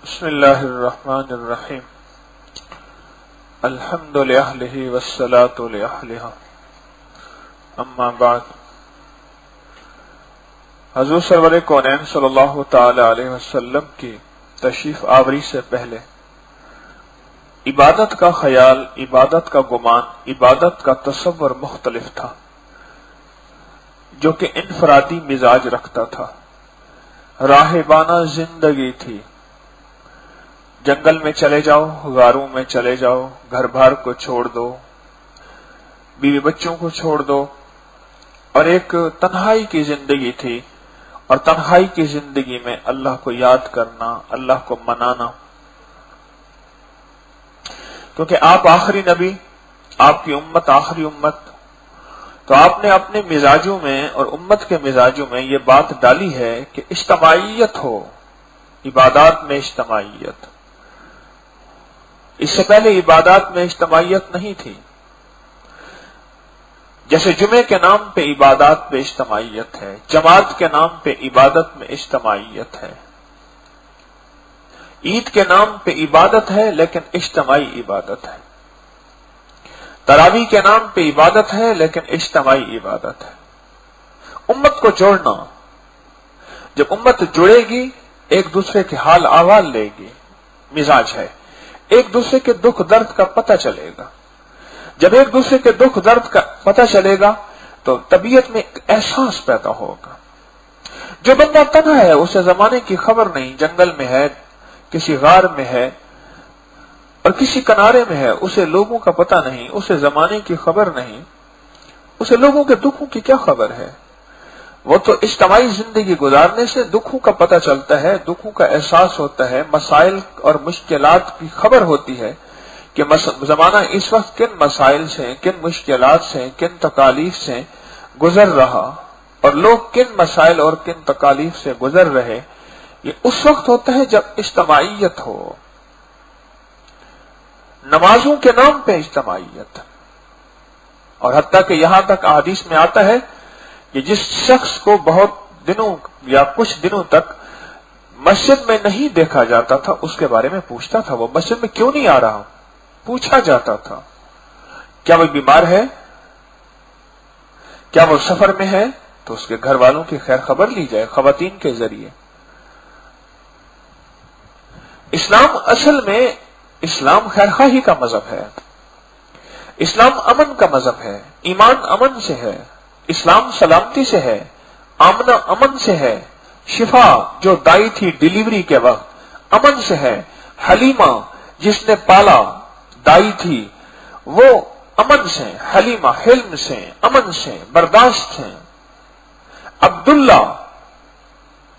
بسم اللہ الرحمن الرحیم الحمد للہ والصلاة لأہلہ اما بعد۔ حضور سرور کونین صلی اللہ تعالی علیہ وسلم کی تشریف آوری سے پہلے عبادت کا خیال، عبادت کا گمان، عبادت کا تصور مختلف تھا، جو کہ انفرادی مزاج رکھتا تھا، راہبانہ زندگی تھی۔ جنگل میں چلے جاؤ، غاروں میں چلے جاؤ، گھر بار کو چھوڑ دو، بیوی بچوں کو چھوڑ دو، اور ایک تنہائی کی زندگی تھی، اور تنہائی کی زندگی میں اللہ کو یاد کرنا، اللہ کو منانا، کیونکہ آپ آخری نبی، آپ کی امت آخری امت، تو آپ نے اپنے مزاجوں میں اور امت کے مزاجوں میں یہ بات ڈالی ہے کہ اجتماعیت ہو، عبادات میں اجتماعیت۔ اس سے پہلے عبادات میں اجتماعیت نہیں تھی، جیسے جمعے کے نام پہ عبادات پہ اجتماعیت ہے، جماعت کے نام پہ عبادت میں اجتماعیت ہے، عید کے نام پہ عبادت ہے لیکن اجتماعی عبادت ہے، تراویح کے نام پہ عبادت ہے لیکن اجتماعی عبادت ہے۔ امت کو جوڑنا، جب امت جڑے گی ایک دوسرے کے حال احوال لے گی، مزاج ہے، ایک دوسرے کے دکھ درد کا پتہ چلے گا۔ جب ایک دوسرے کے دکھ درد کا پتہ چلے گا تو طبیعت میں ایک احساس پیدا ہوگا۔ جو بندہ تنہا ہے، اسے زمانے کی خبر نہیں، جنگل میں ہے، کسی غار میں ہے اور کسی کنارے میں ہے، اسے لوگوں کا پتہ نہیں، اسے زمانے کی خبر نہیں، اسے لوگوں کے دکھوں کی کیا خبر ہے۔ وہ تو اجتماعی زندگی گزارنے سے دکھوں کا پتہ چلتا ہے، دکھوں کا احساس ہوتا ہے، مسائل اور مشکلات کی خبر ہوتی ہے کہ زمانہ اس وقت کن مسائل سے، کن مشکلات سے، کن تکالیف سے گزر رہا، اور لوگ کن مسائل اور کن تکالیف سے گزر رہے۔ یہ اس وقت ہوتا ہے جب اجتماعیت ہو، نمازوں کے نام پہ اجتماعیت، اور حتیٰ کہ یہاں تک احادیث میں آتا ہے کہ جس شخص کو بہت دنوں یا کچھ دنوں تک مسجد میں نہیں دیکھا جاتا تھا، اس کے بارے میں پوچھتا تھا وہ مسجد میں کیوں نہیں آ رہا، پوچھا جاتا تھا کیا وہ بیمار ہے، کیا وہ سفر میں ہے، تو اس کے گھر والوں کی خیر خبر لی جائے خواتین کے ذریعے۔ اسلام اصل میں اسلام خیر خواہی کا مذہب ہے، اسلام امن کا مذہب ہے، ایمان امن سے ہے، اسلام سلامتی سے ہے، آمنہ امن سے ہے، شفا جو دائی تھی ڈیلیوری کے وقت امن سے ہے، حلیمہ جس نے پالا دائی تھی وہ امن سے، حلیمہ حلم سے، امن سے، برداشت سے، عبداللہ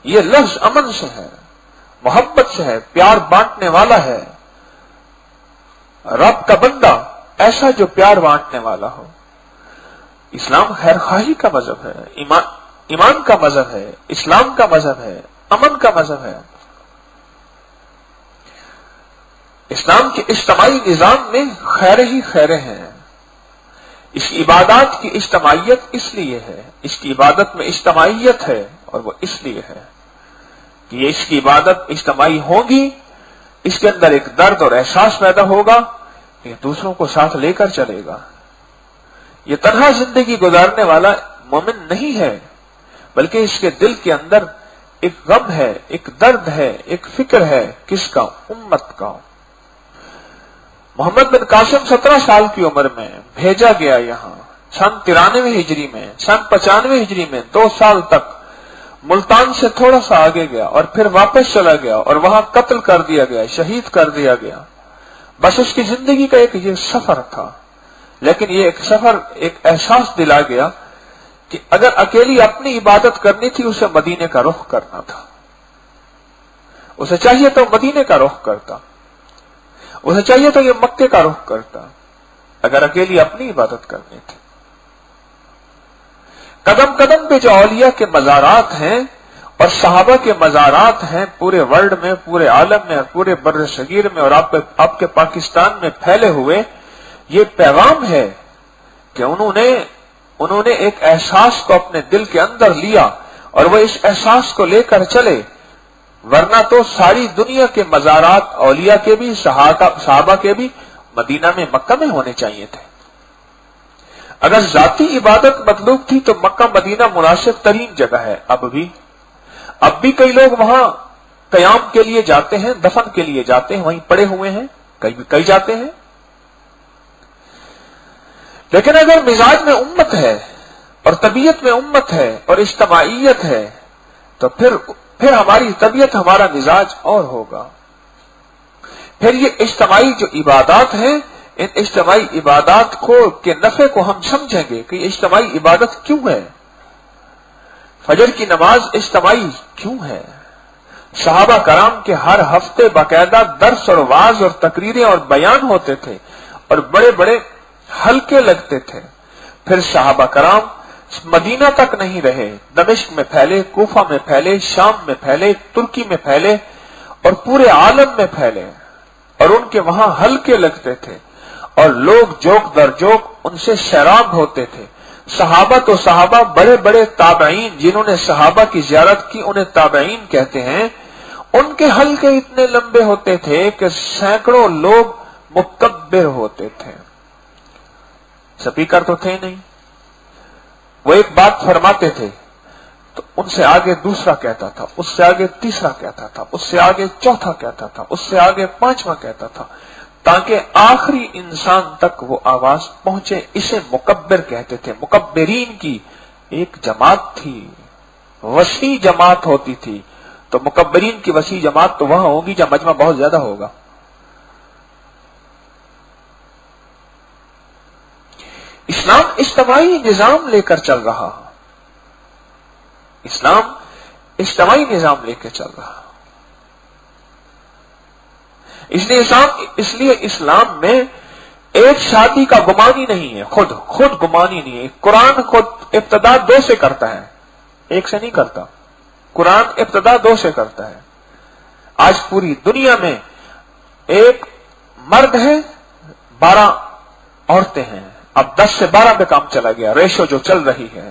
یہ لفظ امن سے ہے، محبت سے ہے، پیار بانٹنے والا ہے، رب کا بندہ ایسا جو پیار بانٹنے والا ہو۔ اسلام خیر خواہی کا مذہب ہے، ایمان کا مذہب ہے، اسلام کا مذہب ہے، امن کا مذہب ہے۔ اسلام کے اجتماعی نظام میں خیر ہی خیریں ہیں۔ اس کی عبادات کی اجتماعیت اس لیے ہے، اس کی عبادت میں اجتماعیت ہے، اور وہ اس لیے ہے کہ یہ اس کی عبادت اجتماعی ہوگی، اس کے اندر ایک درد اور احساس پیدا ہوگا کہ دوسروں کو ساتھ لے کر چلے گا۔ یہ تنہا زندگی گزارنے والا مومن نہیں ہے، بلکہ اس کے دل کے اندر ایک غم ہے، ایک درد ہے، ایک فکر ہے، کس کا؟ امت کا۔ محمد بن قاسم 17 سال کی عمر میں بھیجا گیا یہاں، سن 93 ہجری میں، سن 95 ہجری میں 2 سال تک ملتان سے تھوڑا سا آگے گیا اور پھر واپس چلا گیا اور وہاں قتل کر دیا گیا، شہید کر دیا گیا۔ بس اس کی زندگی کا ایک یہ سفر تھا، لیکن یہ ایک سفر ایک احساس دلا گیا کہ اگر اکیلی اپنی عبادت کرنی تھی اسے مدینے کا رخ کرنا تھا، اسے چاہیے تو مدینے کا رخ کرتا، اسے چاہیے تو یہ مکے کا رخ کرتا، اگر اکیلی اپنی عبادت کرنی تھی۔ قدم قدم پہ جو اولیاء کے مزارات ہیں اور صحابہ کے مزارات ہیں پورے ورلڈ میں، پورے عالم میں، پورے بر صغیر میں اور آپ کے پاکستان میں پھیلے ہوئے، یہ پیغام ہے کہ انہوں نے ایک احساس کو اپنے دل کے اندر لیا اور وہ اس احساس کو لے کر چلے، ورنہ تو ساری دنیا کے مزارات اولیاء کے بھی صحابہ کے بھی مدینہ میں مکہ میں ہونے چاہیے تھے۔ اگر ذاتی عبادت مطلوب تھی تو مکہ مدینہ مناسب ترین جگہ ہے۔ اب بھی کئی لوگ وہاں قیام کے لیے جاتے ہیں، دفن کے لیے جاتے ہیں، وہیں پڑے ہوئے ہیں، کئی جاتے ہیں۔ لیکن اگر مزاج میں امت ہے اور طبیعت میں امت ہے اور اجتماعیت ہے تو پھر ہماری طبیعت ہمارا مزاج اور ہوگا۔ پھر یہ اجتماعی جو عبادات ہیں، ان اجتماعی عبادات کے نفع کو ہم سمجھیں گے کہ یہ اجتماعی عبادت کیوں ہے، فجر کی نماز اجتماعی کیوں ہے۔ صحابہ کرام کے ہر ہفتے باقاعدہ درس اور وعظ اور تقریریں اور بیان ہوتے تھے اور بڑے بڑے حلقے لگتے تھے۔ پھر صحابہ کرام مدینہ تک نہیں رہے، دمشق میں پھیلے، کوفہ میں پھیلے، شام میں پھیلے، ترکی میں پھیلے اور پورے عالم میں پھیلے، اور ان کے وہاں حلقے لگتے تھے اور لوگ جوک در جوک ان سے سیراب ہوتے تھے۔ صحابہ تو صحابہ، بڑے بڑے تابعین جنہوں نے صحابہ کی زیارت کی انہیں تابعین کہتے ہیں، ان کے حلقے اتنے لمبے ہوتے تھے کہ سینکڑوں لوگ مکبر ہوتے تھے۔ سپیکر تو تھے نہیں، وہ ایک بات فرماتے تھے تو ان سے آگے دوسرا کہتا تھا، اس سے آگے تیسرا کہتا تھا، اس سے آگے چوتھا کہتا تھا، اس سے آگے پانچواں کہتا تھا، تاکہ آخری انسان تک وہ آواز پہنچے۔ اسے مکبر کہتے تھے۔ مکبرین کی ایک جماعت تھی، وسیع جماعت ہوتی تھی، تو مکبرین کی وسیع جماعت تو وہاں ہوگی جہاں مجمع بہت زیادہ ہوگا۔ اسلام اجتماعی نظام لے کر چل رہا، اسلام اجتماعی نظام لے کے چل رہا۔ اس لیے اسلام میں ایک شادی کا گمان ہی نہیں ہے، خود گمان ہی نہیں ہے۔ قرآن خود ابتدا 2 سے کرتا ہے، 1 سے نہیں کرتا۔ قرآن ابتدا 2 سے کرتا ہے۔ آج پوری دنیا میں ایک مرد ہے، 12 عورتیں ہیں، اب 10 سے 12 پہ کام چلا گیا، ریشو جو چل رہی ہے،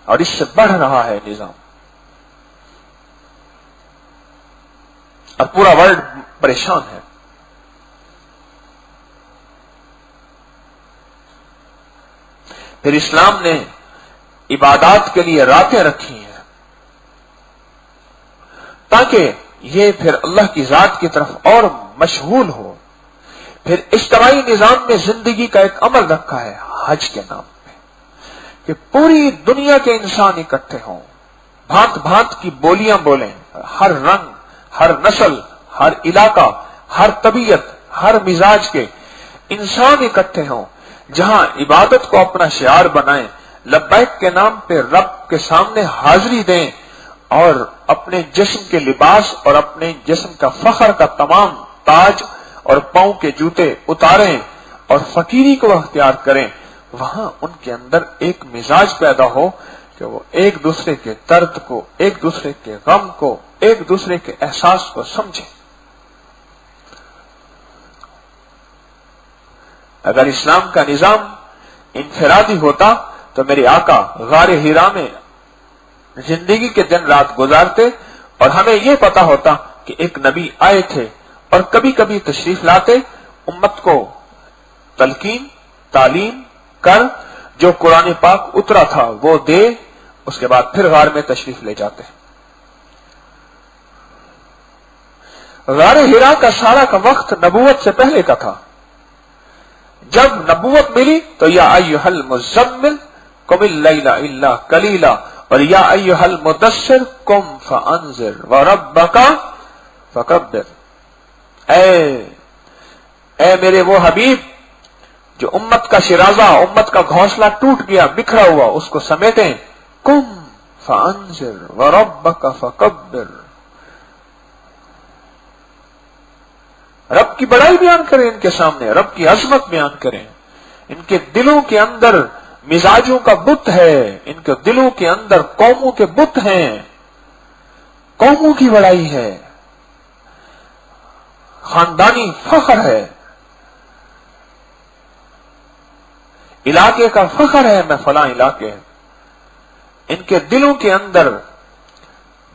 اور اس سے بڑھ رہا ہے نظام، اور پورا ورلڈ پریشان ہے۔ پھر اسلام نے عبادات کے لیے راتیں رکھی ہیں تاکہ یہ پھر اللہ کی ذات کی طرف اور مشغول ہو۔ پھر اجتماعی نظام میں زندگی کا ایک عمل رکھا ہے حج کے نام پہ، کہ پوری دنیا کے انسان اکٹھے ہوں، بھانت بھانت کی بولیاں بولیں، ہر رنگ، ہر نسل، ہر علاقہ، ہر طبیعت، ہر مزاج کے انسان اکٹھے ہوں، جہاں عبادت کو اپنا شعار بنائیں، لبیک کے نام پہ رب کے سامنے حاضری دیں، اور اپنے جسم کے لباس اور اپنے جسم کا فخر کا تمام تاج اور پاؤں کے جوتے اتاریں اور فقیری کو اختیار کریں۔ وہاں ان کے اندر ایک مزاج پیدا ہو کہ وہ ایک دوسرے کے درد کو، ایک دوسرے کے غم کو، ایک دوسرے کے احساس کو سمجھیں۔ اگر اسلام کا نظام انفرادی ہوتا تو میرے آقا غار حرا میں زندگی کے دن رات گزارتے، اور ہمیں یہ پتا ہوتا کہ ایک نبی آئے تھے اور کبھی کبھی تشریف لاتے، امت کو تلقین تعلیم کر، جو قرآن پاک اترا تھا وہ دے، اس کے بعد پھر غار میں تشریف لے جاتے۔ غار حرا کا سارا کا وقت نبوت سے پہلے کا تھا۔ جب نبوت ملی تو یا ایھا المزمل قم اللیل الا قلیلا، اور یا ایھا المدثر قم فانذر وربک فکبر۔ اے میرے وہ حبیب جو امت کا شرازہ، امت کا گھونسلہ ٹوٹ گیا، بکھرا ہوا، اس کو سمیٹیں، قم فانذر وربک فکبر۔ رب کی بڑائی بیان کریں ان کے سامنے، رب کی عظمت بیان کریں۔ ان کے دلوں کے اندر مزاجوں کا بت ہے، ان کے دلوں کے اندر قوموں کے بت ہیں، قوموں کی بڑائی ہے، خاندانی فخر ہے، علاقے کا فخر ہے، میں فلاں علاقے۔ ان کے دلوں کے اندر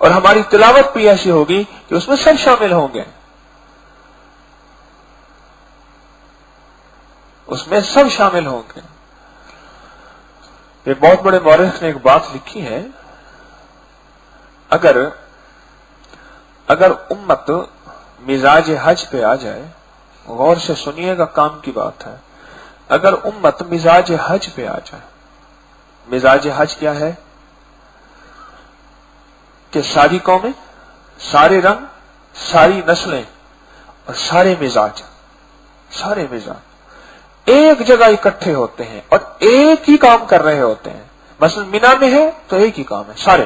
اور ہماری تلاوت بھی ایسی ہوگی کہ اس میں سب شامل ہوں گے، اس میں سب شامل ہوں گے۔ ایک بہت بڑے مورخ نے ایک بات لکھی ہے، اگر امت مزاج حج پہ آ جائے، غور سے سنیے گا، کام کی بات ہے، اگر امت مزاج حج پہ آ جائے، مزاج حج کیا ہے کہ ساری قومیں، سارے رنگ، ساری نسلیں اور سارے مزاج ایک جگہ اکٹھے ہوتے ہیں اور ایک ہی کام کر رہے ہوتے ہیں۔ مثلا مینا میں ہے تو ایک ہی کام ہے، سارے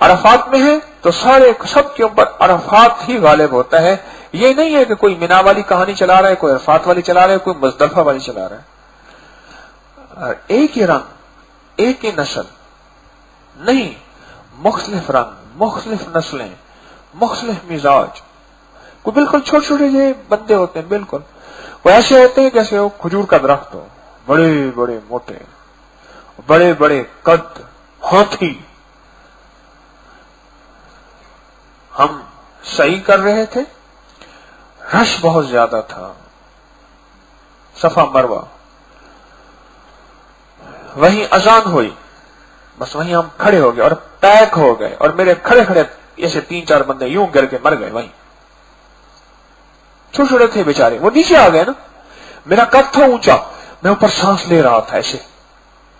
عرفات میں ہے تو سب کے اوپر عرفات ہی غالب ہوتا ہے۔ یہ نہیں ہے کہ کوئی مینا والی کہانی چلا رہا ہے، کوئی عرفات والی چلا رہا ہے، کوئی مزدلفہ والی چلا رہا ہے۔ ایک ہی رنگ، ایک ہی نسل نہیں، مختلف رنگ، مختلف نسلیں، مختلف مزاج، کوئی بالکل چھوٹے چھوٹے سے بندے ہوتے ہیں، بالکل وہ ایسے ہوتے ہیں جیسے وہ کھجور کا درخت ہو، بڑے بڑے موٹے، بڑے بڑے قد، ہاتھی۔ ہم صحیح کر رہے تھے، رش بہت زیادہ تھا، صفا مروہ، وہیں اذان ہوئی، بس وہیں ہم کھڑے ہو گئے اور پیک ہو گئے، اور میرے کھڑے کھڑے ایسے 3-4 بندے یوں گر کے مر گئے وہیں، چھوٹے چھوٹے تھے بیچارے، وہ نیچے آ گئے نا، میرا قد تھا اونچا، میں اوپر سانس لے رہا تھا ایسے،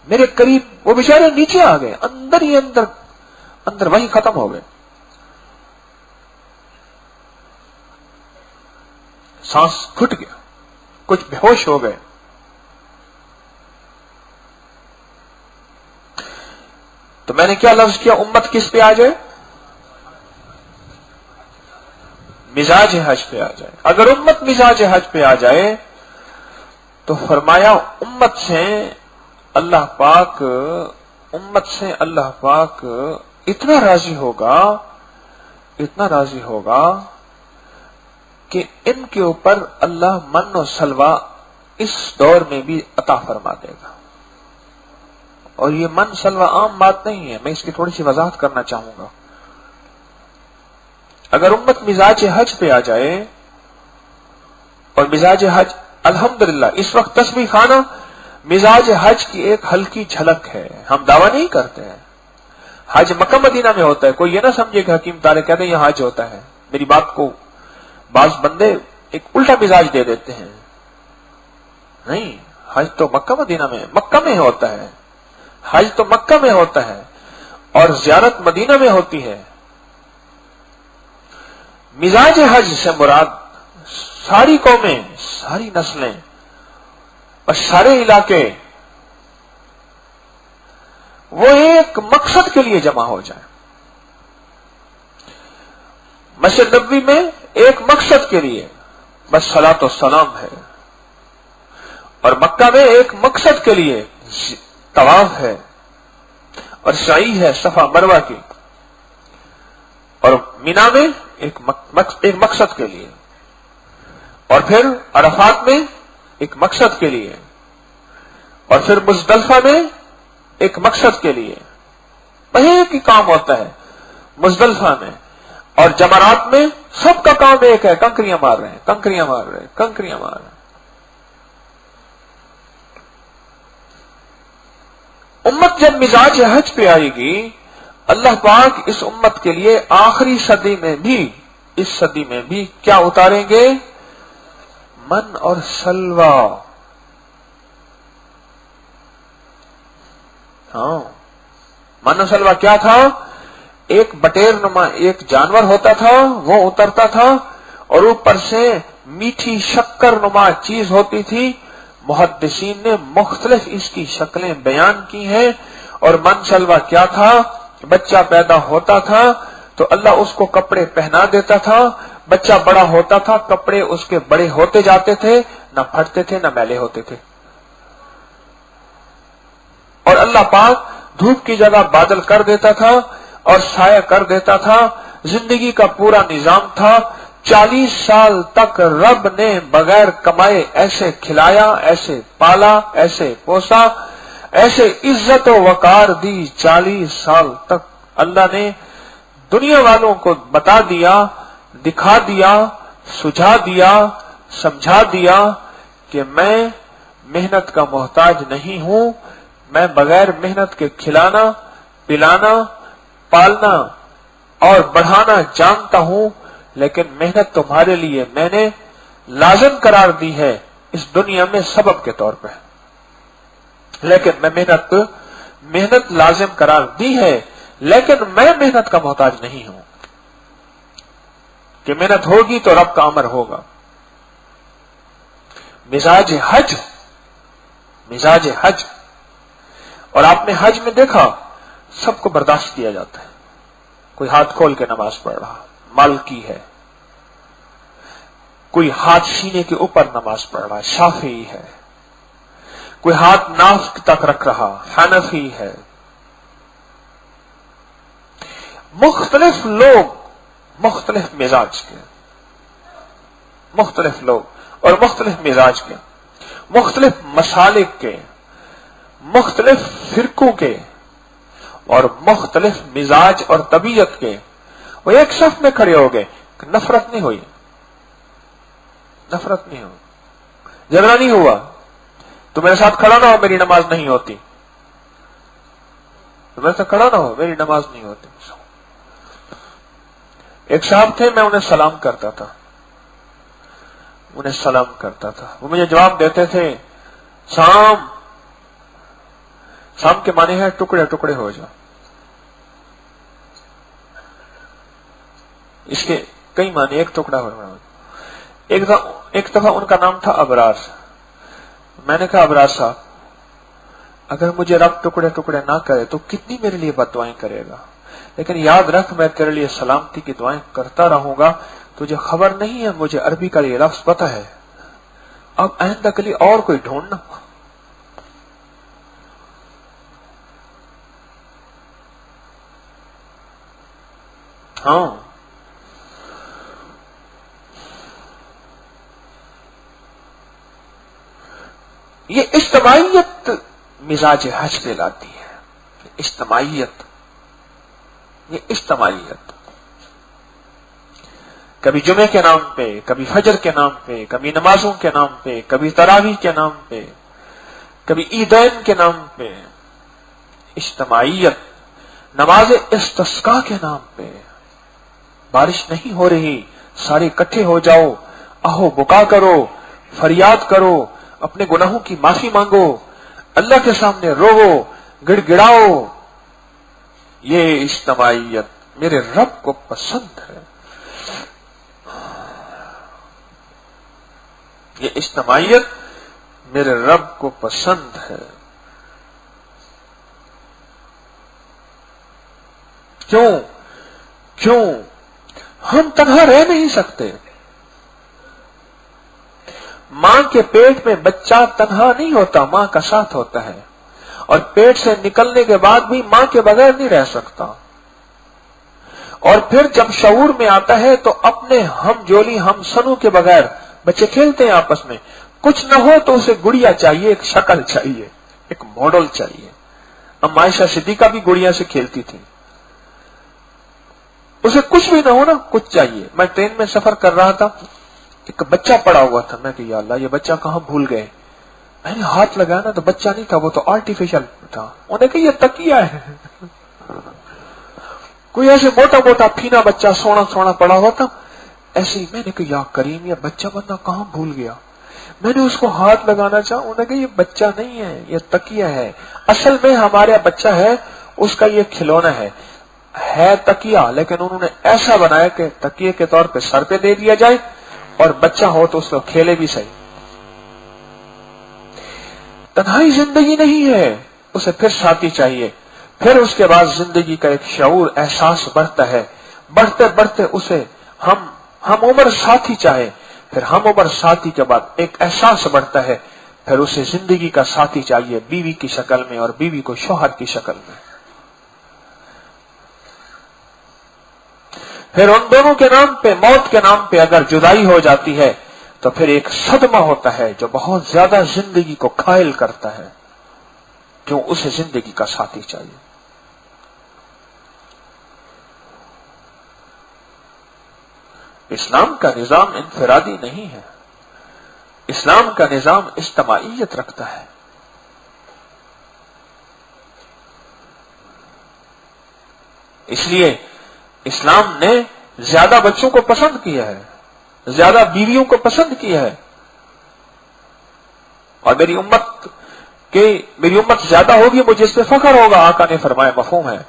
میرے قریب وہ بیچارے نیچے آ گئے، اندر ہی اندر وہیں ختم ہو گئے، سانس گھٹ گیا، کچھ بے ہوش ہو گئے۔ تو میں نے کیا لفظ کیا، امت کس پہ آ جائے؟ مزاج حج پہ آ جائے۔ اگر امت مزاج حج پہ آ جائے تو فرمایا امت سے اللہ پاک اتنا راضی ہوگا کہ ان کے اوپر اللہ من و سلوہ اس دور میں بھی عطا فرما دے گا۔ اور یہ من سلوہ عام بات نہیں ہے، میں اس کی تھوڑی سی وضاحت کرنا چاہوں گا۔ اگر امت مزاج حج پہ آ جائے، اور مزاج حج الحمدللہ اس وقت تسبیح خانہ مزاج حج کی ایک ہلکی جھلک ہے، ہم دعویٰ نہیں کرتے ہیں۔ حج مکہ مدینہ میں ہوتا ہے، کوئی یہ نہ سمجھے کہ حکیم طارق کہتے ہیں یہاں حج ہوتا ہے، میری بات کو بعض بندے ایک الٹا مزاج دے دیتے ہیں، نہیں، حج تو مکہ مدینہ میں، مکہ میں ہوتا ہے، حج تو مکہ میں ہوتا ہے اور زیارت مدینہ میں ہوتی ہے۔ مزاج حج سے مراد ساری قومیں، ساری نسلیں اور سارے علاقے وہ ایک مقصد کے لیے جمع ہو جائیں۔ مسجد نبوی میں ایک مقصد کے لیے بس صلاۃ و سلام ہے، اور مکہ میں ایک مقصد کے لیے طواف ہے اور سعی ہے صفا مروہ کی، اور مینا میں ایک مقصد کے لیے، اور پھر عرفات میں ایک مقصد کے لیے، اور پھر مزدلفہ میں ایک مقصد کے لیے، ایک ہی کام ہوتا ہے مزدلفہ میں، اور جمرات میں سب کا کام ایک ہے، کنکریاں مار رہے ہیں۔ امت جب مزاج حج پہ آئے گی، اللہ پاک اس امت کے لیے آخری صدی میں بھی، اس صدی میں بھی کیا اتاریں گے؟ من اور سلوہ۔ ہاں، من اور سلوہ کیا تھا؟ ایک بٹیر نما ایک جانور ہوتا تھا، وہ اترتا تھا، اور اوپر سے میٹھی شکر نما چیز ہوتی تھی۔ محدثین نے مختلف اس کی شکلیں بیان کی ہیں، اور من سلوہ کیا تھا؟ بچہ پیدا ہوتا تھا تو اللہ اس کو کپڑے پہنا دیتا تھا، بچہ بڑا ہوتا تھا، کپڑے اس کے بڑے ہوتے جاتے تھے، نہ پھٹتے تھے نہ میلے ہوتے تھے، اور اللہ پاک دھوپ کی جگہ بادل کر دیتا تھا اور سایہ کر دیتا تھا، زندگی کا پورا نظام تھا۔ 40 سال تک رب نے بغیر کمائے ایسے کھلایا، ایسے پالا، ایسے پوسا، ایسے عزت و وقار دی۔ 40 سال تک اللہ نے دنیا والوں کو بتا دیا، دکھا دیا، سجھا دیا، سمجھا دیا کہ میں محنت کا محتاج نہیں ہوں، میں بغیر محنت کے کھلانا، پلانا، پالنا اور بڑھانا جانتا ہوں، لیکن محنت تمہارے لیے میں نے لازم قرار دی ہے اس دنیا میں سبب کے طور پہ، لیکن میں محنت لازم قرار دی ہے، لیکن میں محنت کا محتاج نہیں ہوں کہ محنت ہوگی تو رب کا امر ہوگا۔ مزاج حج، اور آپ نے حج میں دیکھا سب کو برداشت کیا جاتا ہے، کوئی ہاتھ کھول کے نماز پڑھ رہا مالکی ہے، کوئی ہاتھ سینے کے اوپر نماز پڑھ رہا شافعی ہے، کوئی ہاتھ ناف تک رکھ رہا حنفی ہے۔ مختلف لوگ، مختلف مزاج کے، مختلف لوگ اور مختلف مزاج کے، مختلف مسالک کے، مختلف فرقوں کے اور مختلف مزاج اور طبیعت کے، وہ ایک صف میں کھڑے ہو گئے، نفرت نہیں ہوئی، نفرت نہیں ہوئی، جھگڑا نہیں ہوا، تو میرے ساتھ کھڑا نہ ہو میری نماز نہیں ہوتی، تو میرے ساتھ کھڑا نہ ہو میری نماز نہیں ہوتی۔ ایک صاحب تھے، میں انہیں سلام کرتا تھا، وہ مجھے جواب دیتے تھے سام کے معنی ہے ٹکڑے ٹکڑے ہو جاؤ۔ اس کے کئی معنی، ایک ٹکڑا ہو جاؤ۔ ایک دفعہ ان کا نام تھا ابرار، میں نے کہا ابرار صاحب اگر مجھے رب ٹکڑے ٹکڑے نہ کرے تو کتنی میرے لیے بد دعائیں کرے گا، لیکن یاد رکھ میں تیرے لیے سلامتی کی دعائیں کرتا رہوں گا، تجھے خبر نہیں ہے مجھے عربی کا یہ لفظ پتہ ہے، اب آئندہ کے لیے اور کوئی ڈھونڈنا۔ ہاں یہ اجتماعیت مزاج حج پہ لاتی ہے، اجتماعیت، یہ اجتماعیت کبھی جمعے کے نام پہ، کبھی فجر کے نام پہ، کبھی نمازوں کے نام پہ، کبھی تراویح کے نام پہ، کبھی عیدین کے نام پہ، اجتماعیت، نماز استسقاء کے نام پہ، بارش نہیں ہو رہی سارے اکٹھے ہو جاؤ، آہو بکا کرو، فریاد کرو، اپنے گناہوں کی معافی مانگو، اللہ کے سامنے روو، گڑ گڑاؤ، یہ اجتماعیت میرے رب کو پسند ہے، یہ اجتماعیت میرے رب کو پسند ہے۔ کیوں ہم تنہا رہ نہیں سکتے، ماں کے پیٹ میں بچہ تنہا نہیں ہوتا، ماں کا ساتھ ہوتا ہے، اور پیٹ سے نکلنے کے بعد بھی ماں کے بغیر نہیں رہ سکتا، اور پھر جب شعور میں آتا ہے تو اپنے ہم جولی ہم سنو کے بغیر بچے کھیلتے ہیں آپس میں، کچھ نہ ہو تو اسے گڑیا چاہیے، ایک شکل چاہیے، ایک ماڈل چاہیے۔ ام عائشہ صدیقہ بھی گڑیا سے کھیلتی تھی، اسے کچھ بھی نہ ہو نا، کچھ چاہیے۔ میں ٹرین میں سفر کر رہا تھا، ایک بچہ پڑا ہوا تھا، میں کہ یا اللہ یہ بچہ کہاں بھول گئے، میں نے ہاتھ لگایا نا تو بچہ نہیں تھا، وہ تو آرٹیفیشل تھا، انہیں کہ یہ تکیہ ہے، کوئی ایسے موٹا موٹا پھینا بچہ سونا سونا پڑا ہوا تھا، ایسے ہی میں نے کہا یا کریم یہ بچہ بندہ کہاں بھول گیا، میں نے اس کو ہاتھ لگانا چاہا، انہوں نے کہا یہ بچہ نہیں ہے یہ تکیہ ہے، اصل میں ہمارا بچہ ہے، اس کا یہ کھلونا ہے تکیہ، لیکن انہوں نے ایسا بنایا کہ تکیے کے طور پہ سر پہ دے دیا جائے اور بچہ ہو تو اس کو کھیلے بھی صحیح۔ تنہائی زندگی نہیں ہے، اسے پھر ساتھی چاہیے، پھر اس کے بعد زندگی کا ایک شعور احساس بڑھتا ہے، بڑھتے بڑھتے اسے ہم عمر ساتھی چاہے، پھر ہم عمر ساتھی کے بعد ایک احساس بڑھتا ہے، پھر اسے زندگی کا ساتھی چاہیے، بیوی کی شکل میں اور بیوی کو شوہر کی شکل میں۔ پھر ان دونوں کے نام پہ، موت کے نام پہ اگر جدائی ہو جاتی ہے تو پھر ایک صدمہ ہوتا ہے جو بہت زیادہ زندگی کو قائل کرتا ہے، کیوں اسے زندگی کا ساتھی چاہیے۔ اسلام کا نظام انفرادی نہیں ہے، اسلام کا نظام اجتماعیت رکھتا ہے۔ اس لیے اسلام نے زیادہ بچوں کو پسند کیا ہے، زیادہ بیویوں کو پسند کیا ہے، اور میری امت زیادہ ہوگی، مجھے اس پہ فخر ہوگا، آقا نے فرمایا، مفہوم ہے۔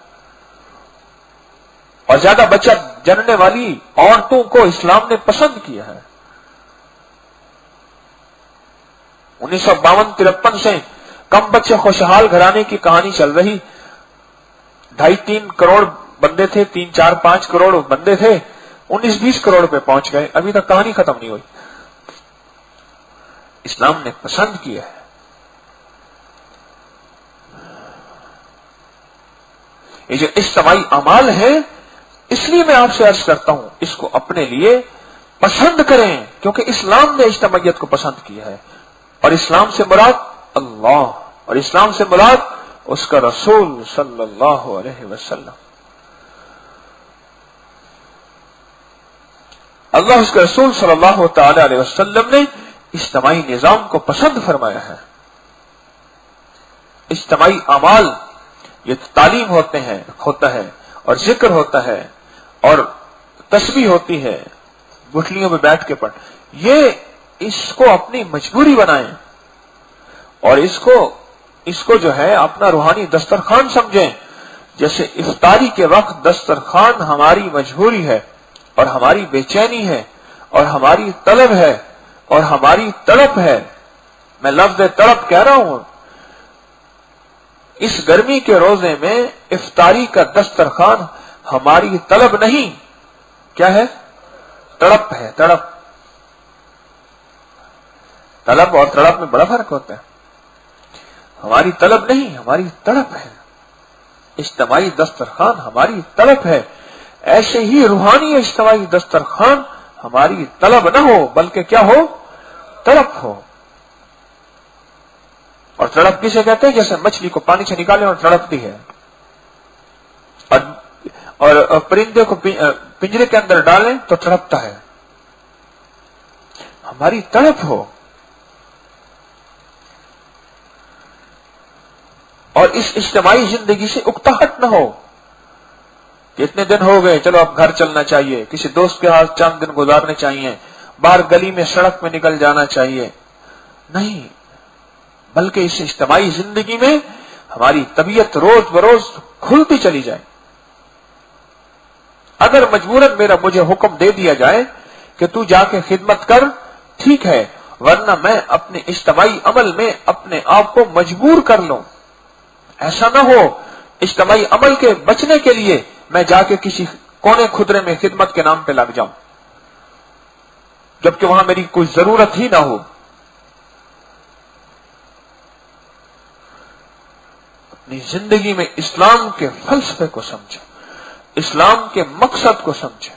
اور زیادہ بچہ جننے والی عورتوں کو اسلام نے پسند کیا ہے۔ 1952-53 سے کم بچے خوشحال گھرانے کی کہانی چل رہی، 2.5-3 کروڑ بندے تھے، 3-4-5 کروڑ بندے تھے، 19-20 کروڑ پہ پہنچ گئے، ابھی تک کہانی ختم نہیں ہوئی۔ اسلام نے پسند کیا ہے۔ یہ جو اجتماعی اعمال ہے، اس لیے میں آپ سے عرض کرتا ہوں، اس کو اپنے لیے پسند کریں، کیونکہ اسلام نے اجتماعیت کو پسند کیا ہے، اور اسلام سے مراد اللہ، اور اسلام سے مراد اس کا رسول صلی اللہ علیہ وسلم۔ اللہ اس کے رسول صلی اللہ تعالی علیہ وسلم نے اجتماعی نظام کو پسند فرمایا ہے۔ اجتماعی اعمال، یہ تعلیم ہوتا ہے اور ذکر ہوتا ہے اور تسبیح ہوتی ہے، گٹھلیوں میں بیٹھ کے پڑھ، یہ اس کو اپنی مجبوری بنائیں اور اس کو جو ہے اپنا روحانی دسترخوان سمجھیں۔ جیسے افطاری کے وقت دسترخوان ہماری مجبوری ہے اور ہماری بے چینی ہے اور ہماری طلب ہے اور ہماری تڑپ ہے، میں لفظ تڑپ کہہ رہا ہوں۔ اس گرمی کے روزے میں افطاری کا دسترخوان ہماری طلب نہیں، کیا ہے؟ تڑپ ہے، تڑپ۔ طلب اور تڑپ میں بڑا فرق ہوتا ہے۔ ہماری طلب نہیں، ہماری تڑپ ہے۔ اجتماعی دسترخوان ہماری طلب ہے، ایسے ہی روحانی اجتماعی دسترخوان ہماری طلب نہ ہو بلکہ کیا ہو؟ تڑپ ہو۔ اور تڑپ کسے کہتے ہیں؟ جیسے مچھلی کو پانی سے نکالیں اور تڑپتی ہے، اور پرندے کو پنجرے کے اندر ڈالیں تو تڑپتا ہے۔ ہماری تڑپ ہو، اور اس اجتماعی زندگی سے اکتاہٹ نہ ہو کہ اتنے دن ہو گئے، چلو اب گھر چلنا چاہیے، کسی دوست کے ہاتھ چند دن گزارنے چاہیے، باہر گلی میں سڑک میں نکل جانا چاہیے، نہیں، بلکہ اس اجتماعی زندگی میں ہماری طبیعت روز بروز کھلتی چلی جائے۔ اگر مجبوراً مجھے حکم دے دیا جائے کہ تو جا کے خدمت کر، ٹھیک ہے، ورنہ میں اپنے اجتماعی عمل میں اپنے آپ کو مجبور کر لوں۔ ایسا نہ ہو اجتماعی عمل کے بچنے کے لیے میں جا کے کسی کونے خدرے میں خدمت کے نام پہ لگ جاؤں، جبکہ وہاں میری کوئی ضرورت ہی نہ ہو۔ اپنی زندگی میں اسلام کے فلسفے کو سمجھیں، اسلام کے مقصد کو سمجھیں،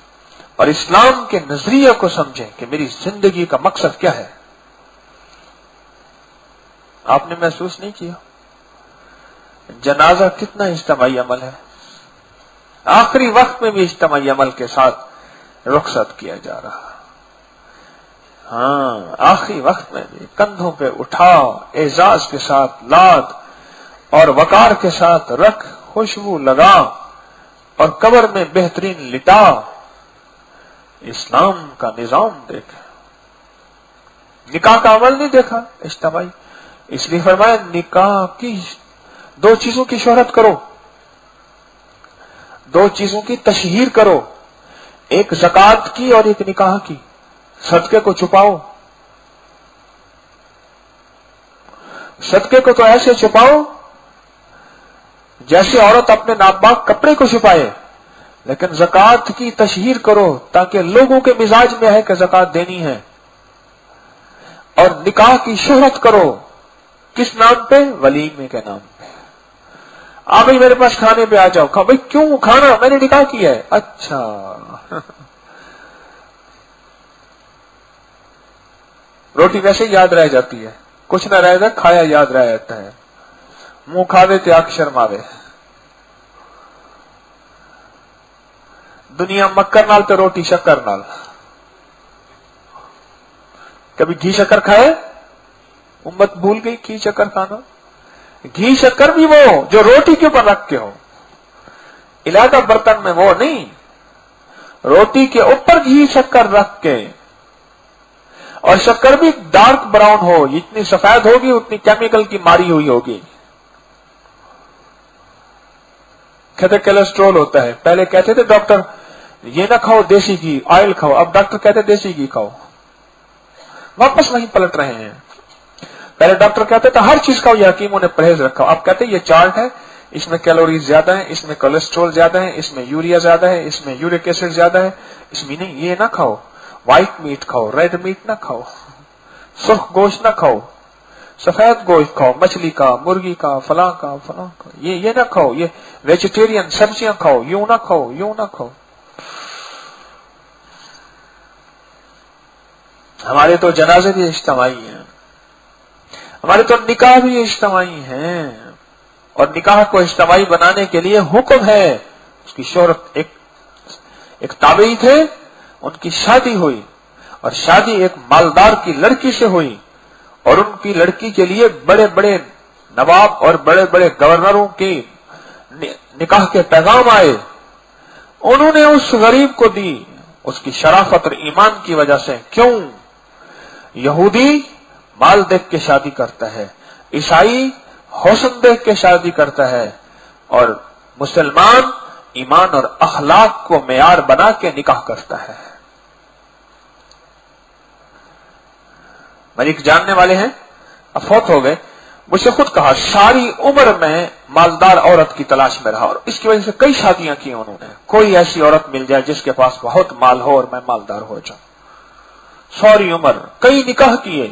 اور اسلام کے نظریے کو سمجھیں کہ میری زندگی کا مقصد کیا ہے۔ آپ نے محسوس نہیں کیا جنازہ کتنا اجتماعی عمل ہے؟ آخری وقت میں بھی اجتماعی عمل کے ساتھ رخصت کیا جا رہا۔ ہاں، آخری وقت میں بھی کندھوں پہ اٹھا، اعزاز کے ساتھ لاد اور وقار کے ساتھ رکھ، خوشبو لگا اور قبر میں بہترین لٹا۔ اسلام کا نظام دیکھا، نکاح کا عمل نہیں دیکھا اجتماعی، اس لیے فرمایا نکاح کی 2 چیزوں کی شہرت کرو، 2 چیزوں کی تشہیر کرو، ایک زکات کی اور ایک نکاح کی۔ صدقے کو چھپاؤ، صدقے کو تو ایسے چھپاؤ جیسے عورت اپنے ناپاک کپڑے کو چھپائے، لیکن زکات کی تشہیر کرو تاکہ لوگوں کے مزاج میں ہے کہ زکات دینی ہے۔ اور نکاح کی شہرت کرو، کس نام پہ؟ ولیمے کے نام پہ۔ بھائی میرے پاس کھانے پہ آ جاؤ۔ بھائی کیوں کھانا؟ میں نے نکاح کیا ہے۔ اچھا روٹی ویسے ہی یاد رہ جاتی ہے، کچھ نہ رہے گا، کھایا یاد رہ جاتا ہے۔ منہ کھاوے تے آنکھ شرماوے۔ دنیا مکر نال تے روٹی شکر نال۔ کبھی گھی شکر کھائے؟ امت بھول گئی گھی شکر کھانا. گھی شکر بھی وہ جو روٹی کے اوپر رکھ کے ہو، علیحدہ برتن میں وہ نہیں، روٹی کے اوپر گھی شکر رکھ کے، اور شکر بھی ڈارک براؤن ہو، جتنی سفید ہوگی اتنی کیمیکل کی ماری ہوئی ہوگی. کہتے کولیسٹرول ہوتا ہے. پہلے کہتے تھے ڈاکٹر یہ نہ کھاؤ دیسی گھی، آئل کھاؤ. اب ڈاکٹر کہتے دیسی گھی کھاؤ. واپس وہیں پلٹ رہے ہیں. پہلے ڈاکٹر کہتے تھے ہر چیز کھاؤ، یہ حکیموں نے پرہیز رکھا. اب کہتے یہ چارٹ ہے، اس میں کیلوریز زیادہ ہیں، اس میں کولیسٹرول زیادہ ہے، اس میں یوریا زیادہ ہے، اس میں یورک ایسڈ زیادہ ہے، اس میں نہیں. یہ نہ کھاؤ، وائٹ میٹ کھاؤ، ریڈ میٹ نہ کھاؤ، سرخ گوشت نہ کھاؤ، سفید گوشت کھاؤ، مچھلی کا، مرغی کا، فلاں کا فلاں کا. یہ نہ کھاؤ، یہ ویجیٹیرین سبزیاں کھاؤ، یوں نہ کھاؤ، یوں نہ کھاؤ. ہمارے تو جنازے بھی اجتماعی ہیں، ہمارے تو نکاح بھی اجتماعی ہیں، اور نکاح کو اجتماعی بنانے کے لیے حکم ہے. اس کی شہرت ایک تابعی تھے، ان کی شادی ہوئی، اور شادی ایک مالدار کی لڑکی سے ہوئی، اور ان کی لڑکی کے لیے بڑے بڑے نواب اور بڑے بڑے گورنروں کی نکاح کے پیغام آئے. انہوں نے اس غریب کو دی، اس کی شرافت اور ایمان کی وجہ سے. کیوں؟ یہودی مال دیکھ کے شادی کرتا ہے، عیسائی حسن دیکھ کے شادی کرتا ہے، اور مسلمان ایمان اور اخلاق کو معیار بنا کے نکاح کرتا ہے. میرے ایک جاننے والے ہیں، اب فوت ہو گئے، مجھ سے خود کہا ساری عمر میں مالدار عورت کی تلاش میں رہا، اور اس کی وجہ سے کئی شادیاں کی انہوں نے. کوئی ایسی عورت مل جائے جس کے پاس بہت مال ہو اور میں مالدار ہو جاؤں. ساری عمر کئی نکاح کیے،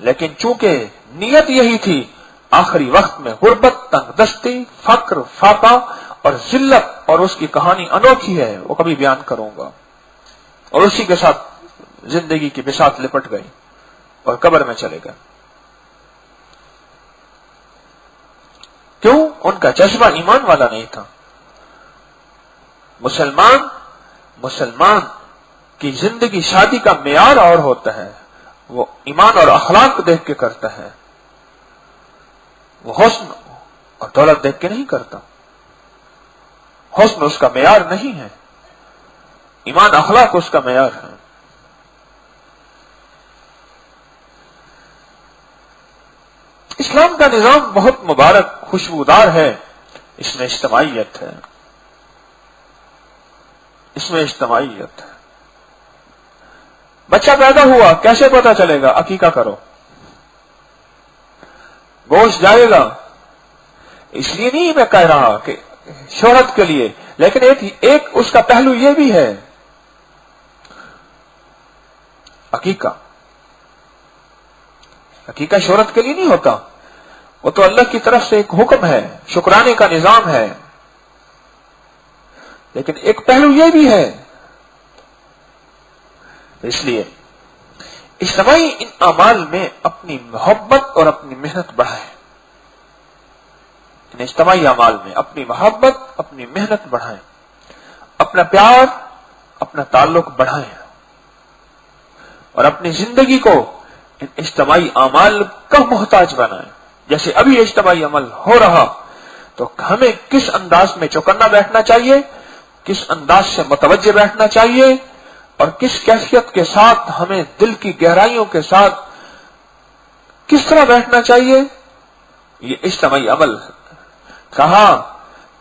لیکن چونکہ نیت یہی تھی، آخری وقت میں غربت، تنگ دستی، فقر، فاقہ اور ذلت، اور اس کی کہانی انوکھی ہے، وہ کبھی بیان کروں گا. اور اسی کے ساتھ زندگی کی بساط لپٹ گئی اور قبر میں چلے گئے. کیوں؟ ان کا جذبہ ایمان والا نہیں تھا. مسلمان کی زندگی شادی کا معیار اور ہوتا ہے، وہ ایمان اور اخلاق دیکھ کے کرتا ہے، وہ حسن اور دولت دیکھ کے نہیں کرتا. حسن اس کا معیار نہیں ہے، ایمان اخلاق اس کا معیار ہے. اسلام کا نظام بہت مبارک، خوشبودار ہے. اس میں اجتماعیت ہے، اس میں اجتماعیت ہے. بچہ پیدا ہوا، کیسے پتا چلے گا؟ عقیقہ کرو، گوشت جائے گا. اس لیے نہیں میں کہہ رہا کہ شہرت کے لیے، لیکن ایک اس کا پہلو یہ بھی ہے. عقیقہ شہرت کے لیے نہیں ہوتا، وہ تو اللہ کی طرف سے ایک حکم ہے، شکرانے کا نظام ہے. لیکن ایک پہلو یہ بھی ہے. اس لیے اجتماعی ان اعمال میں اپنی محبت اور اپنی محنت بڑھائیں. ان اجتماعی اعمال میں اپنی محبت، اپنی محنت بڑھائیں، اپنا پیار، اپنا تعلق بڑھائیں، اور اپنی زندگی کو ان اجتماعی اعمال کا محتاج بنائیں. جیسے ابھی اجتماعی عمل ہو رہا، تو ہمیں کس انداز میں چوکنا بیٹھنا چاہیے، کس انداز سے متوجہ بیٹھنا چاہیے، اور کس کیفیت کے ساتھ ہمیں دل کی گہرائیوں کے ساتھ کس طرح بیٹھنا چاہیے. یہ اجتماعی عمل ہے. کہا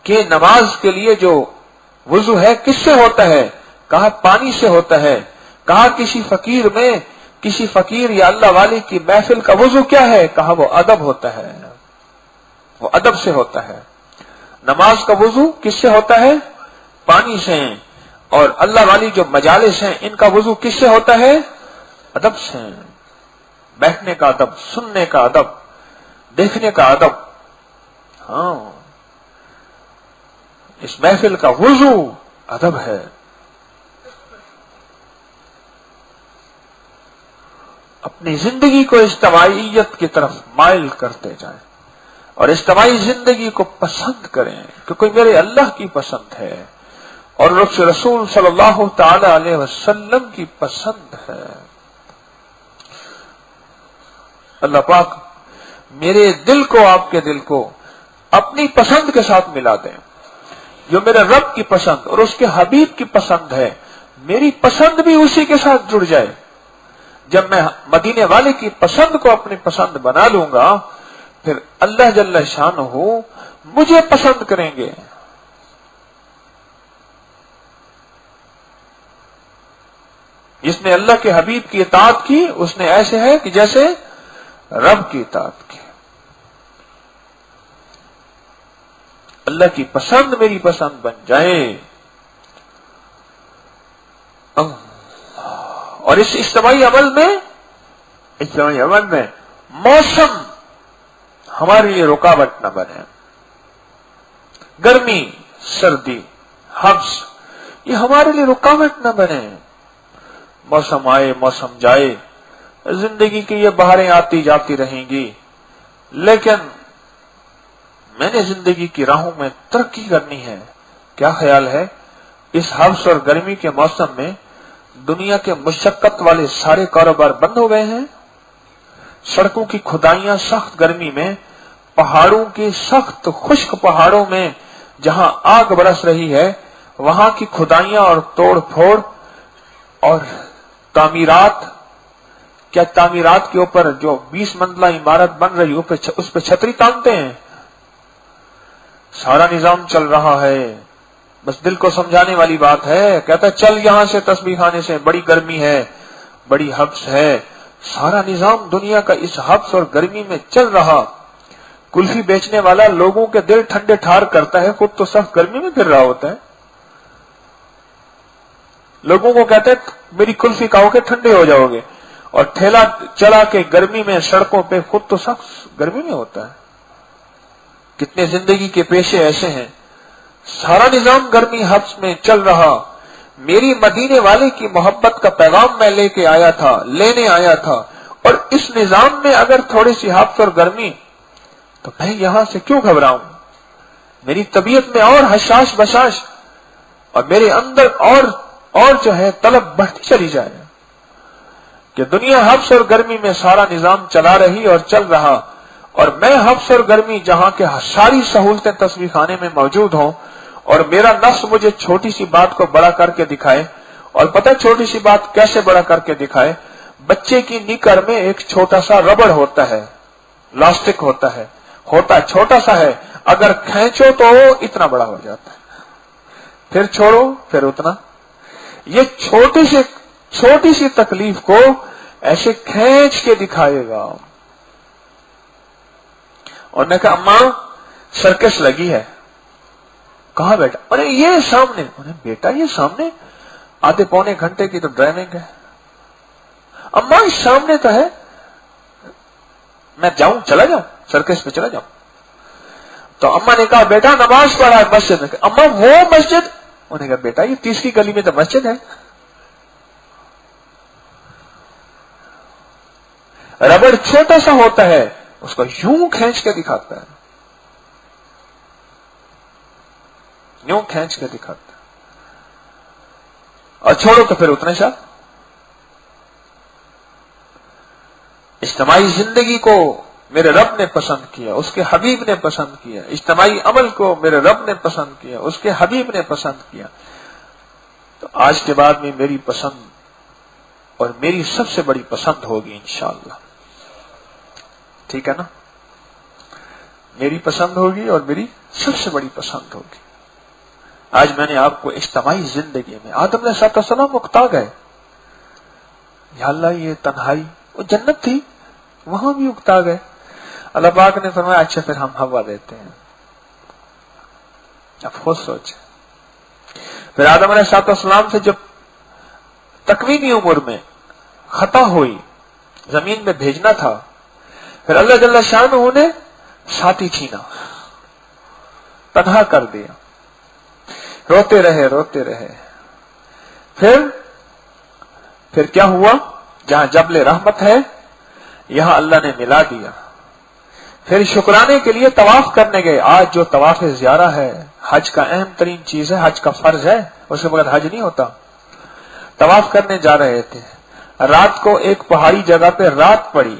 کہ نماز کے لیے جو وضو ہے کس سے ہوتا ہے؟ کہا پانی سے ہوتا ہے. کہا کسی فقیر یا اللہ والے کی محفل کا وضو کیا ہے؟ کہا وہ ادب ہوتا ہے، وہ ادب سے ہوتا ہے. نماز کا وضو کس سے ہوتا ہے؟ پانی سے. اور اللہ والی جو مجالس ہیں ان کا وضو کس سے ہوتا ہے؟ ادب سے. بیٹھنے کا ادب، سننے کا ادب، دیکھنے کا ادب. ہاں، اس محفل کا وضو ادب ہے. اپنی زندگی کو اجتماعیت کی طرف مائل کرتے جائیں، اور اجتماعی زندگی کو پسند کریں، کیونکہ میرے اللہ کی پسند ہے اور رسول صلی اللہ تعالی علیہ وسلم کی پسند ہے. اللہ پاک میرے دل کو آپ کے دل کو اپنی پسند کے ساتھ ملا دیں، جو میرے رب کی پسند اور اس کے حبیب کی پسند ہے، میری پسند بھی اسی کے ساتھ جڑ جائے۔ جب میں مدینے والے کی پسند کو اپنی پسند بنا لوں گا، پھر اللہ جل شانہ مجھے پسند کریں گے۔ جس نے اللہ کے حبیب کی اطاعت کی اس نے ایسے ہے کہ جیسے رب کی اطاعت کی۔ اللہ کی پسند میری پسند بن جائے، اور اس اجتماعی عمل میں موسم ہمارے لیے رکاوٹ نہ بنے۔ گرمی، سردی، حبس، یہ ہمارے لیے رکاوٹ نہ بنے۔ موسم آئے موسم جائے، زندگی کی یہ بہاریں آتی جاتی رہیں گی، لیکن میں نے زندگی کی راہوں میں ترقی کرنی ہے۔ کیا خیال ہے اس حبس اور گرمی کے موسم میں دنیا کے مشقت والے سارے کاروبار بند ہو گئے ہیں؟ سڑکوں کی کھدائیاں سخت گرمی میں، پہاڑوں کی سخت خشک پہاڑوں میں جہاں آگ برس رہی ہے، وہاں کی کھدائیاں اور توڑ پھوڑ اور تعمیرات، کیا تعمیرات کے اوپر جو 20 منزلہ عمارت بن رہی اس پہ چھتری تانتے ہیں؟ سارا نظام چل رہا ہے، بس دل کو سمجھانے والی بات ہے۔ کہتا ہے چل یہاں سے تسبیح خانے سے، بڑی گرمی ہے، بڑی حبس ہے۔ سارا نظام دنیا کا اس حبس اور گرمی میں چل رہا۔ کلفی بیچنے والا لوگوں کے دل ٹھنڈے ٹھار کرتا ہے، خود تو سخت گرمی میں پھر رہا ہوتا ہے۔ لوگوں کو کہتے ہیں میری کلفی کھاؤ گے ٹھنڈے ہو جاؤ گے، اور ٹھیلا چلا کے گرمی میں سڑکوں پہ خود تو سخت گرمی میں ہوتا ہے۔ کتنے زندگی کے پیشے ایسے ہیں، سارا نظام گرمی حبس میں چل رہا۔ میری مدینے والے کی محبت کا پیغام میں لینے آیا تھا، اور اس نظام میں اگر تھوڑی سی حبس اور گرمی، تو میں یہاں سے کیوں گھبراؤں؟ میری طبیعت میں اور حشاش بشاش اور میرے اندر اور جو ہے طلب بڑھتی چلی جائے کہ دنیا حبس اور گرمی میں سارا نظام چلا رہی اور چل رہا، اور میں حبس اور گرمی جہاں کے ساری سہولتیں تسبیح خانے میں موجود ہوں، اور میرا نفس مجھے چھوٹی سی بات کو بڑا کر کے دکھائے۔ اور پتہ چھوٹی سی بات کیسے بڑا کر کے دکھائے؟ بچے کی نکر میں ایک چھوٹا سا ربڑ ہوتا ہے، لاسٹک ہوتا ہے چھوٹا سا ہے، اگر کھینچو تو اتنا بڑا ہو جاتا ہے، پھر چھوڑو پھر اتنا۔ یہ چھوٹی سی تکلیف کو ایسے کھینچ کے دکھائے گا۔ اور نے کہا اماں سرکس لگی ہے، کہاں بیٹا؟ ارے یہ سامنے۔ بیٹا یہ سامنے؟ آدھے پونے گھنٹے کی تو ڈرائیونگ ہے۔ اماں اس سامنے تو ہے، میں چلا جاؤں سرکس پہ چلا جاؤں؟ تو اماں نے کہا بیٹا نماز پڑھا ہے مسجد میں۔ اماں وہ مسجد؟ انہوں نے کہا بیٹا یہ تیسری گلی میں تو مسجد ہے۔ ربڑ چھوٹا سا ہوتا ہے، اس کو یوں کھینچ کے دکھاتا ہے، یوں کھینچ کے دکھاتا ہے، اور چھوڑو تو پھر اتنے سا۔ اجتماعی زندگی کو میرے رب نے پسند کیا، اس کے حبیب نے پسند کیا۔ اجتماعی عمل کو میرے رب نے پسند کیا، اس کے حبیب نے پسند کیا۔ تو آج کے بعد میں میری پسند اور میری سب سے بڑی پسند ہوگی انشاءاللہ، ٹھیک ہے نا؟ میری پسند ہوگی اور میری سب سے بڑی پسند ہوگی۔ آج میں نے آپ کو اجتماعی زندگی میں آدم علیہ السلام اکتا گئے، یا اللہ یہ تنہائی، وہ جنت تھی وہاں بھی اکتا گئے۔ اللہ پاک نے فرمایا اچھا پھر ہم ہوا دیتے ہیں۔ اب خود سوچیں، پھر آدم علیہ السلام سے جب تکوینی عمر میں خطا ہوئی، زمین میں بھیجنا تھا، پھر اللہ جل شانہ نے ساتھی چھینا، تنہا کر دیا، روتے رہے۔ پھر کیا ہوا؟ جہاں جبل رحمت ہے یہاں اللہ نے ملا دیا۔ پھر شکرانے کے لیے طواف کرنے گئے۔ آج جو طواف زیارہ ہے، حج کا اہم ترین چیز ہے، حج کا فرض ہے، اس کے بغیر حج نہیں ہوتا۔ طواف کرنے جا رہے تھے، رات کو ایک پہاڑی جگہ پہ رات پڑی،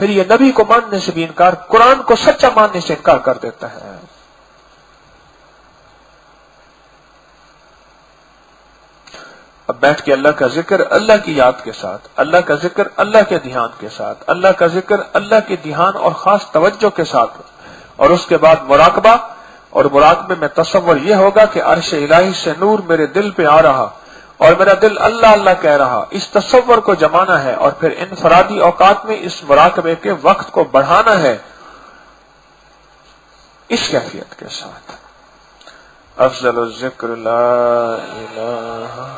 پھر یہ نبی کو ماننے سے بھی انکار، قرآن کو سچا ماننے سے انکار کر دیتا ہے۔ اب بیٹھ کے اللہ کا ذکر اللہ کی یاد کے ساتھ، اللہ کا ذکر اللہ کے دھیان کے ساتھ، اللہ کا ذکر اللہ کے دھیان اور خاص توجہ کے ساتھ، اور اس کے بعد مراقبہ، اور مراقبے میں تصور یہ ہوگا کہ عرش الہی سے نور میرے دل پہ آ رہا اور میرا دل اللہ اللہ کہہ رہا، اس تصور کو جمانا ہے، اور پھر انفرادی اوقات میں اس مراقبے کے وقت کو بڑھانا ہے اس کیفیت کے ساتھ۔ افضل الذکر لا الہ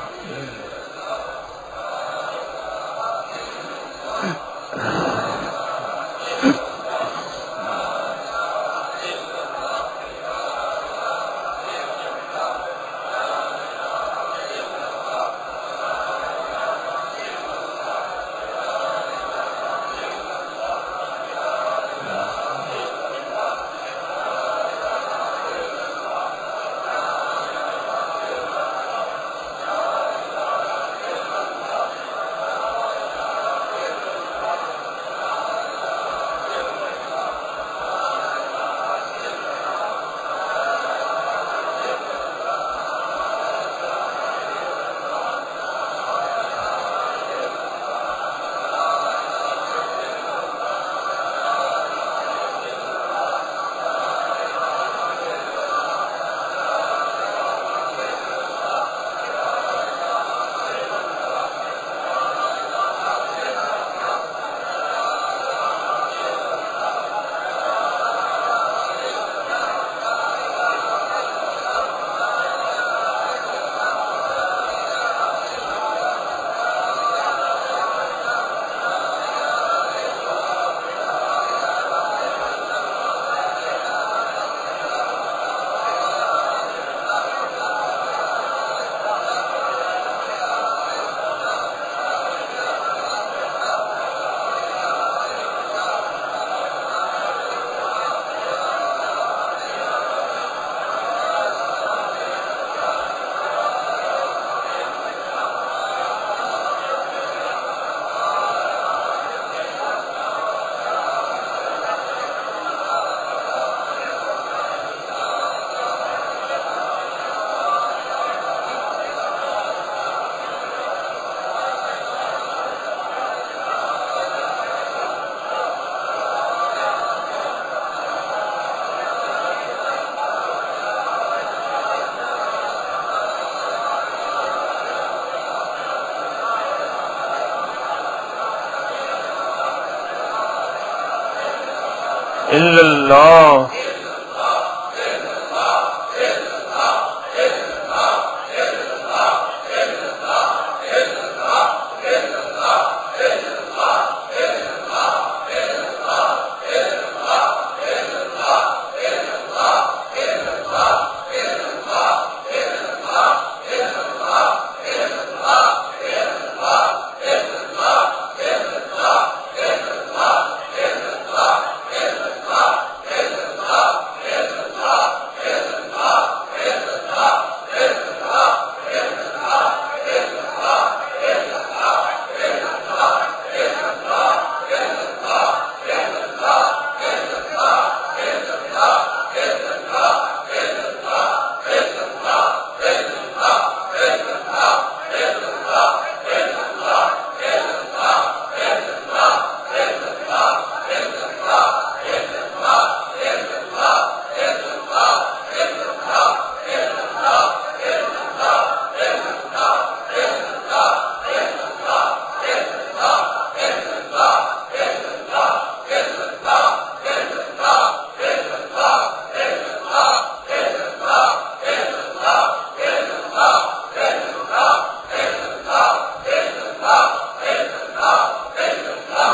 الا اللہ۔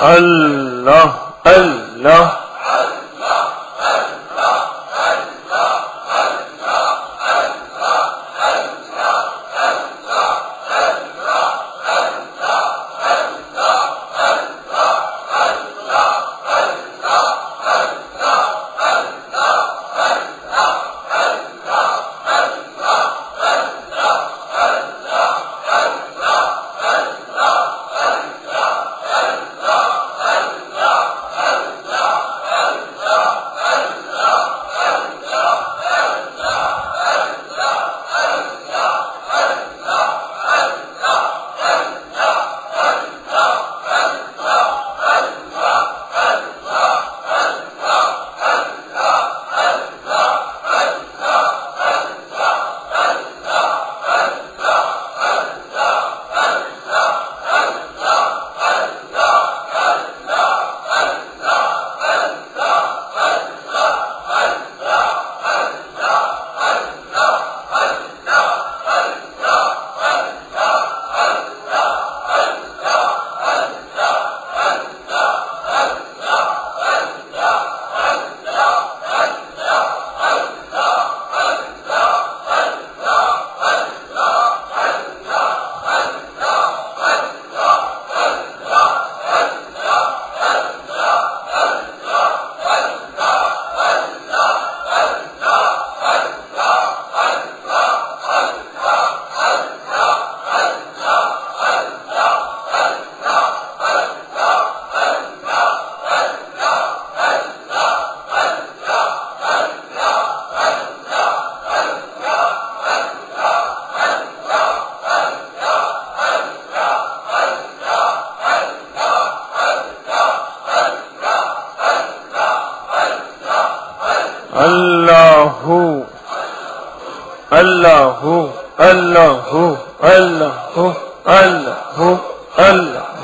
اللہ اللہ اللہ اللہ اللہ اللہ اللہ اللہ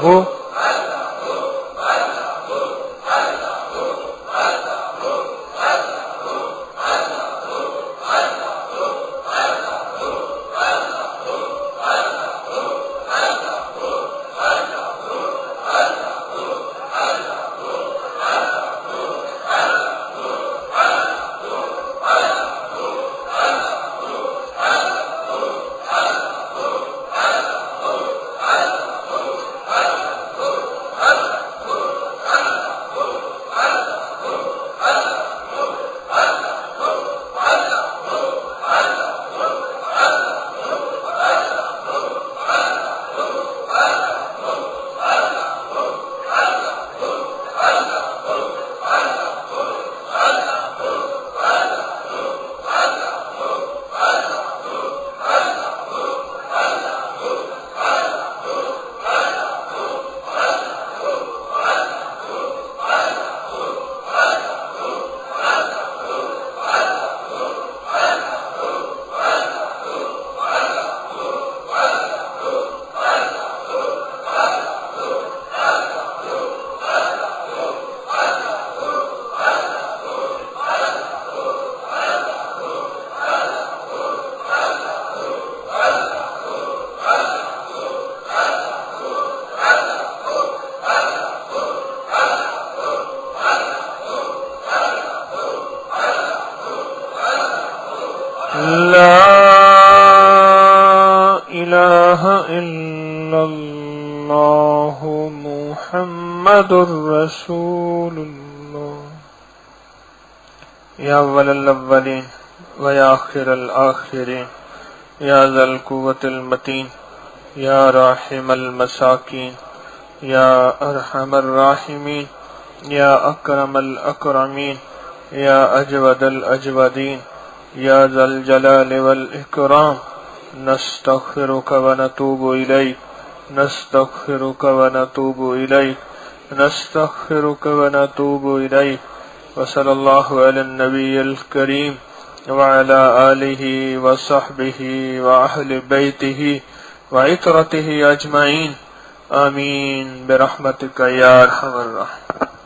محمد رسول اللہ یا اول الاولین و یا آخر الآخرین یا ذا القوة المتین یا راحم المساکین یا ارحم الراحمین یا اکرم الاکرمین یا اجود الاجودین یا ذا الجلال والاکرام نستغفرک و نتوب الیک نستغفرک و نتوب الیک نستغفرک و نتوب الیک وصلی اللہ علی النبی الکریم وعلی آلہ وصحبہ واہل بیتہ وعطرتہ اجمعین آمین برحمتک یا ارحم الراحمین.